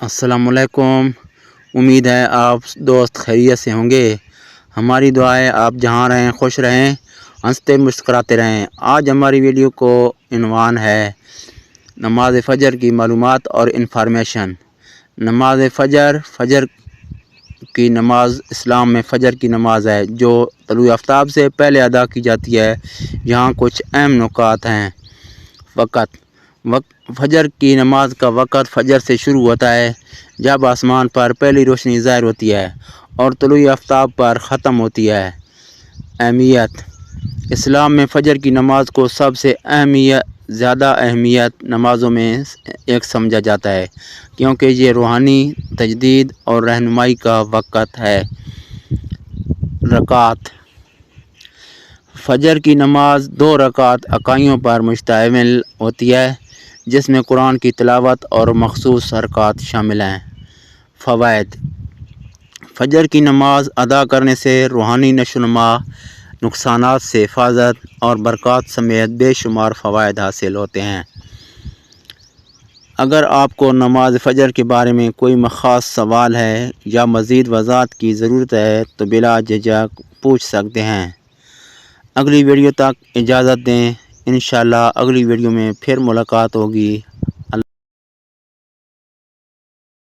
السلام علیکم۔ امید ہے آپ دوست خیریت سے ہوں گے۔ ہماری دعا ہے آپ جہاں رہیں خوش رہیں، ہنستے مسکراتے رہیں۔ آج ہماری ویڈیو کو عنوان ہے نماز فجر کی معلومات اور انفارمیشن۔ نماز فجر کی نماز اسلام میں فجر کی نماز ہے جو طلوع آفتاب سے پہلے ادا کی جاتی ہے۔ یہاں کچھ اہم نکات ہیں۔ فجر کی نماز کا وقت فجر سے شروع ہوتا ہے جب آسمان پر پہلی روشنی ظاہر ہوتی ہے اور طلوع آفتاب پر ختم ہوتی ہے۔ اہمیت: اسلام میں فجر کی نماز کو سب سے زیادہ اہمیت نمازوں میں ایک سمجھا جاتا ہے کیونکہ یہ روحانی تجدید اور رہنمائی کا وقت ہے۔ رکعات: فجر کی نماز 2 رکعت عقائیوں پر مشتمل ہوتی ہے جس میں قرآن کی تلاوت اور مخصوص حرکات شامل ہیں۔ فوائد: فجر کی نماز ادا کرنے سے روحانی نشوونما، نقصانات سے حفاظت اور برکات سمیت بے شمار فوائد حاصل ہوتے ہیں۔ اگر آپ کو نماز فجر کے بارے میں کوئی خاص سوال ہے یا مزید وضاحت کی ضرورت ہے تو بلا جھجک پوچھ سکتے ہیں۔ اگلی ویڈیو تک اجازت دیں۔ انشاءاللہ اگلی ویڈیو میں پھر ملاقات ہوگی۔